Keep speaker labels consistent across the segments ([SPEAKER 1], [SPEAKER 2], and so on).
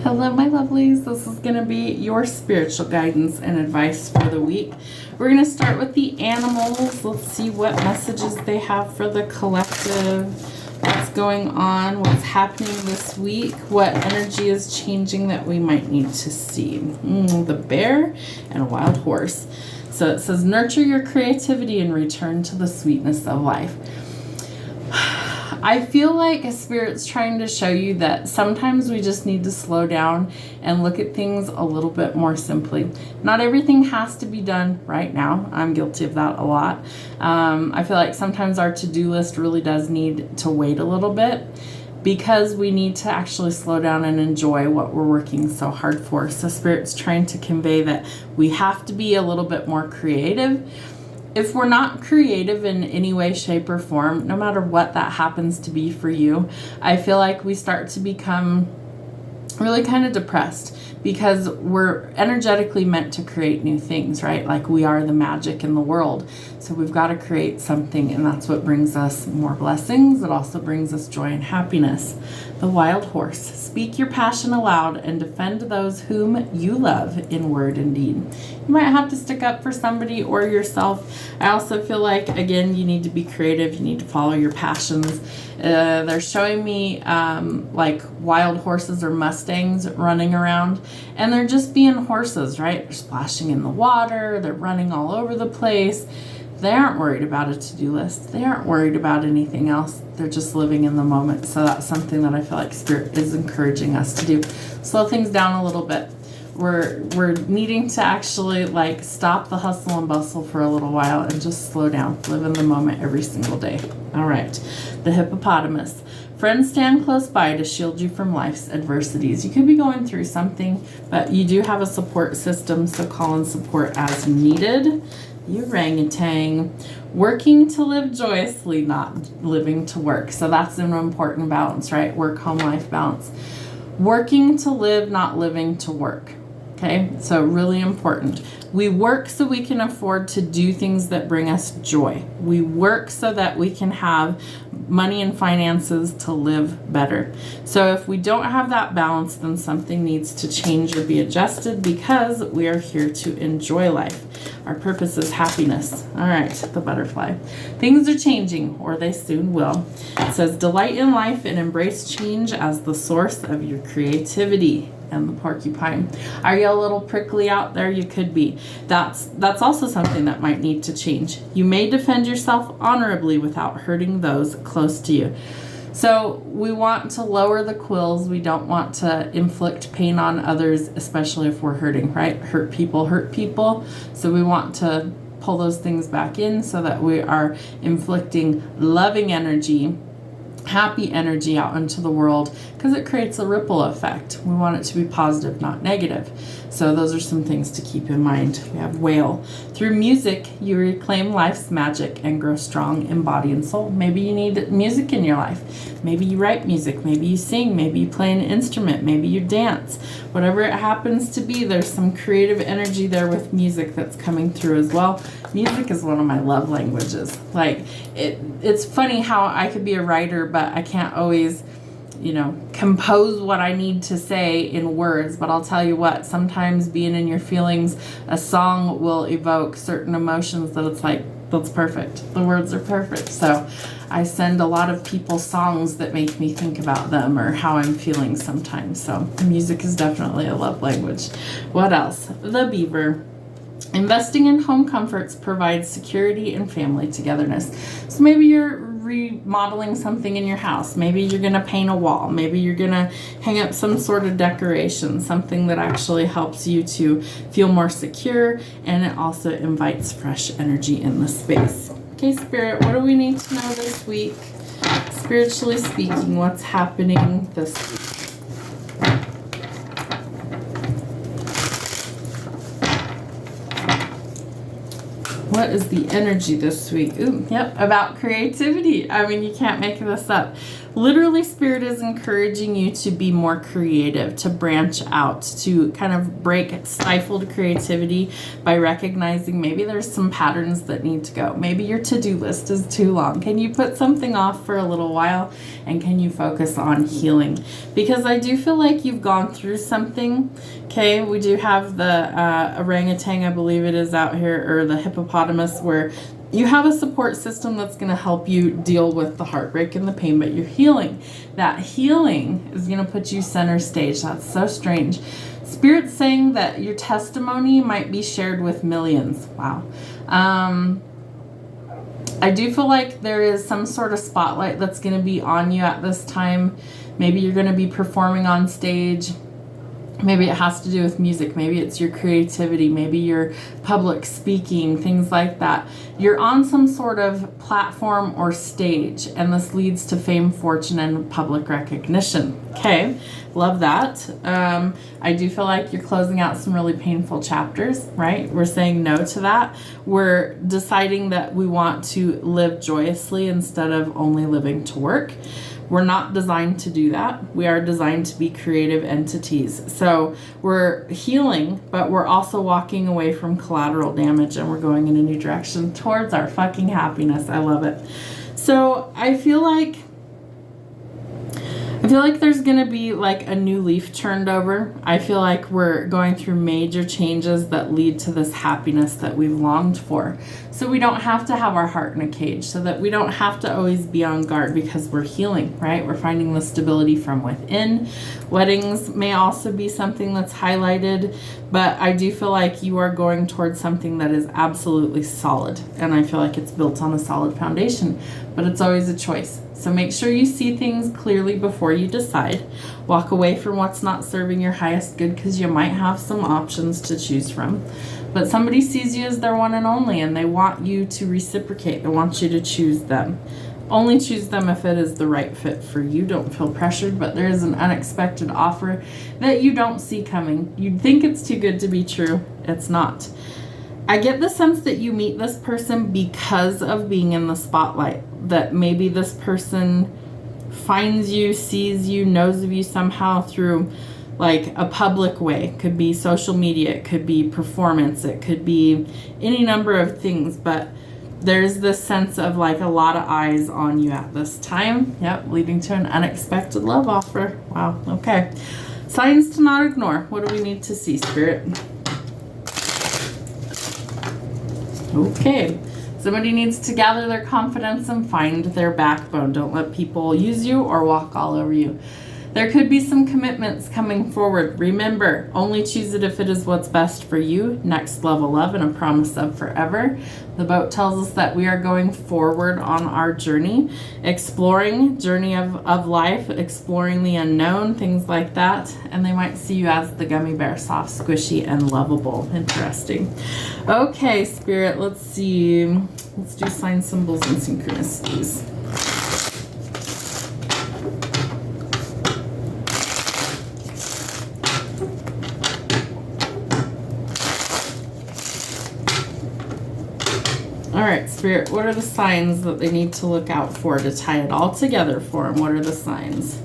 [SPEAKER 1] Hello, my lovelies. This is going to be your spiritual guidance and advice for the week. We're going to start with the animals. Let's see what messages they have for the collective. What's going on? What's happening this week? What energy is changing that we might need to see? The bear and a wild horse. So it says, nurture your creativity and return to the sweetness of life. I feel like Spirit's trying to show you that sometimes we just need to slow down and look at things a little bit more simply. Not everything has to be done right now. I'm guilty of that a lot. I feel like sometimes our to-do list really does need to wait a little bit because we need to actually slow down and enjoy what we're working so hard for. So Spirit's trying to convey that we have to be a little bit more creative. If we're not creative in any way, shape, or form, no matter what that happens to be for you, I feel like we start to become really kind of depressed because we're energetically meant to create new things, right? Like we are the magic in the world. So we've got to create something, and that's what brings us more blessings. It also brings us joy and happiness. The wild horse. Speak your passion aloud and defend those whom you love in word and deed. You might have to stick up for somebody or yourself. I also feel like, again, you need to be creative. You need to follow your passions. They're showing me like wild horses or mustangs running around, and they're just being horses, right? They're splashing in the water. They're running all over the place. They aren't worried about a to-do list. They aren't worried about anything else. They're just living in the moment. So that's something that I feel like Spirit is encouraging us to do. Slow things down a little bit. We're needing to actually like stop the hustle and bustle for a little while and just slow down. Live in the moment every single day. All right. The hippopotamus. Friends stand close by to shield you from life's adversities. You could be going through something, but you do have a support system, so call in support as needed. You orangutan. Working to live joyously, not living to work. So that's an important balance, right? Work, home, life balance. Working to live, not living to work. Okay, so really important. We work so we can afford to do things that bring us joy. We work so that we can have money and finances to live better. So if we don't have that balance, then something needs to change or be adjusted because we are here to enjoy life. Our purpose is happiness. All right, the butterfly. Things are changing, or they soon will. It says, delight in life and embrace change as the source of your creativity. And the porcupine. Are you a little prickly out there? You could be. That's also something that might need to change. You may defend yourself honorably without hurting those close to you. So we want to lower the quills. We don't want to inflict pain on others, especially if we're hurting, right? Hurt people. So we want to pull those things back in so that we are inflicting loving energy, happy energy out into the world, because it creates a ripple effect. We want it to be positive, not negative. So those are some things to keep in mind. We have whale. Through music, you reclaim life's magic and grow strong in body and soul. Maybe you need music in your life. Maybe you write music. Maybe you sing. Maybe you play an instrument. Maybe you dance. Whatever it happens to be, there's some creative energy there with music that's coming through as well. Music is one of my love languages. Like, it's funny how I could be a writer, but I can't always, compose what I need to say in words. But I'll tell you what, sometimes being in your feelings, a song will evoke certain emotions that it's like, that's perfect. The words are perfect. So I send a lot of people songs that make me think about them or how I'm feeling sometimes. So music is definitely a love language. What else? The beaver. Investing in home comforts provides security and family togetherness. So maybe you're remodeling something in your house. Maybe you're going to paint a wall. Maybe you're going to hang up some sort of decoration, something that actually helps you to feel more secure, and it also invites fresh energy in the space. Okay, Spirit, what do we need to know this week? Spiritually speaking, what's happening this week? What is the energy this week? Ooh, yep, about creativity. I mean, you can't make this up. Literally, Spirit is encouraging you to be more creative, to branch out, to kind of break stifled creativity by recognizing maybe there's some patterns that need to go. Maybe your to-do list is too long. Can you put something off for a little while, and can you focus on healing? Because I do feel like you've gone through something. Okay, we do have the orangutan, I believe it is out here, or the hippopotamus, where you have a support system that's going to help you deal with the heartbreak and the pain, but you're healing. That healing is going to put you center stage. That's so strange. Spirit's saying that your testimony might be shared with millions. Wow. I do feel like there is some sort of spotlight that's going to be on you at this time. Maybe you're going to be performing on stage. Maybe it has to do with music. Maybe it's your creativity. Maybe your public speaking, things like that. You're on some sort of platform or stage, and this leads to fame, fortune, and public recognition. Okay, love that. I do feel like you're closing out some really painful chapters, right? We're saying no to that. We're deciding that we want to live joyously instead of only living to work. We're not designed to do that. We are designed to be creative entities. So we're healing, but we're also walking away from collateral damage, and we're going in a new direction towards our fucking happiness. I love it. So I feel like there's going to be like a new leaf turned over. I feel like we're going through major changes that lead to this happiness that we've longed for. So we don't have to have our heart in a cage, so that we don't have to always be on guard, because we're healing, right? We're finding the stability from within. Weddings may also be something that's highlighted, but I do feel like you are going towards something that is absolutely solid. And I feel like it's built on a solid foundation, but it's always a choice. So make sure you see things clearly before you decide. Walk away from what's not serving your highest good, because you might have some options to choose from. But somebody sees you as their one and only, and they want you to reciprocate. They want you to choose them. Only choose them if it is the right fit for you. Don't feel pressured, but there is an unexpected offer that you don't see coming. You'd think it's too good to be true. It's not. I get the sense that you meet this person because of being in the spotlight. That maybe this person finds you, sees you, knows of you somehow through like a public way. It could be social media, it could be performance, it could be any number of things, but there's this sense of like a lot of eyes on you at this time. Yep, leading to an unexpected love offer. Wow, okay. Signs to not ignore. What do we need to see, Spirit? Okay. Somebody needs to gather their confidence and find their backbone. Don't let people use you or walk all over you. There could be some commitments coming forward. Remember, only choose it if it is what's best for you. Next level love and a promise of forever. The boat tells us that we are going forward on our journey, exploring, journey of life, exploring the unknown, things like that. And they might see you as the gummy bear, soft, squishy, and lovable. Interesting. Okay, Spirit, let's see. Let's do signs, symbols, and synchronicities. All right, Spirit, what are the signs that they need to look out for to tie it all together for them? What are the signs?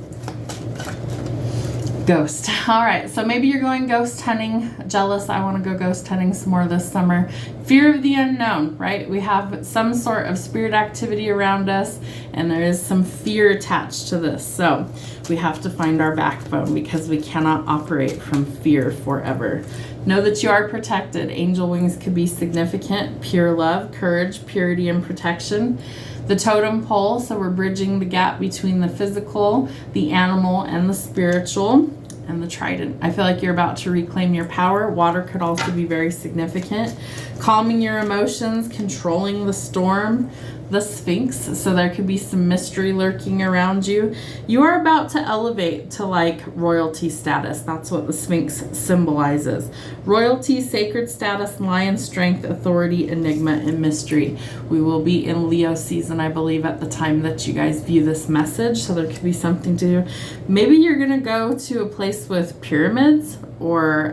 [SPEAKER 1] Ghost. All right, so maybe you're going ghost hunting. Jealous, I want to go ghost hunting some more this summer. Fear of the unknown, right? We have some sort of spirit activity around us, and there is some fear attached to this. So we have to find our backbone, because we cannot operate from fear forever. Know that you are protected. Angel wings could be significant. Pure love, courage, purity, and protection. The totem pole, so we're bridging the gap between the physical, the animal, and the spiritual. And the trident. I feel like you're about to reclaim your power. Water could also be very significant. Calming your emotions, controlling the storm. The Sphinx, so there could be some mystery lurking around you. You are about to elevate to like royalty status. That's what the Sphinx symbolizes. Royalty, sacred status, lion strength, authority, enigma, and mystery. We will be in Leo season, I believe, at the time that you guys view this message. So there could be something to do. Maybe you're going to go to a place with pyramids, or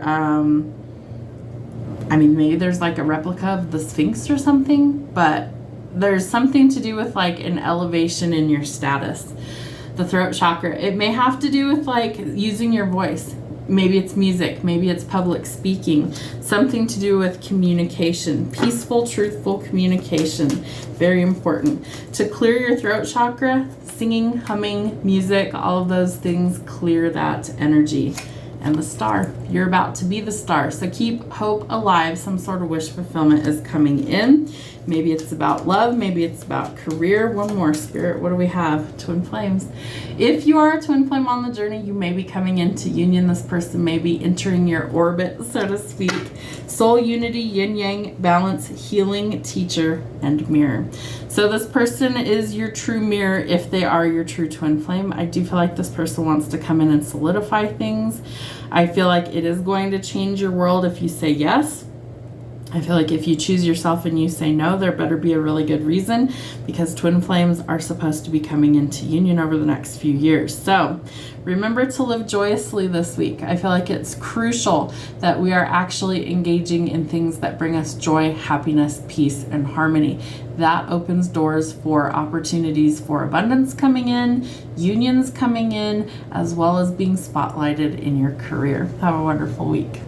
[SPEAKER 1] maybe there's like a replica of the Sphinx or something, but there's something to do with like an elevation in your status. the throat chakra. It may have to do with like using your voice. Maybe it's music, maybe it's public speaking, something to do with communication, peaceful, truthful communication, very important. To clear your throat chakra, singing, humming, music, all of those things clear that energy. And the star, you're about to be the star. So keep hope alive. Some sort of wish fulfillment is coming in. Maybe it's about love, maybe it's about career. One more, Spirit. What do we have? Twin flames. If you are a twin flame on the journey, you may be coming into union. This person may be entering your orbit, so to speak. Soul unity, yin yang, balance, healing, teacher, and mirror. So this person is your true mirror if they are your true twin flame. I do feel like this person wants to come in and solidify things. I feel like it is going to change your world if you say yes. I feel like if you choose yourself and you say no, there better be a really good reason, because twin flames are supposed to be coming into union over the next few years. So remember to live joyously this week. I feel like it's crucial that we are actually engaging in things that bring us joy, happiness, peace, and harmony. That opens doors for opportunities for abundance coming in, unions coming in, as well as being spotlighted in your career. Have a wonderful week.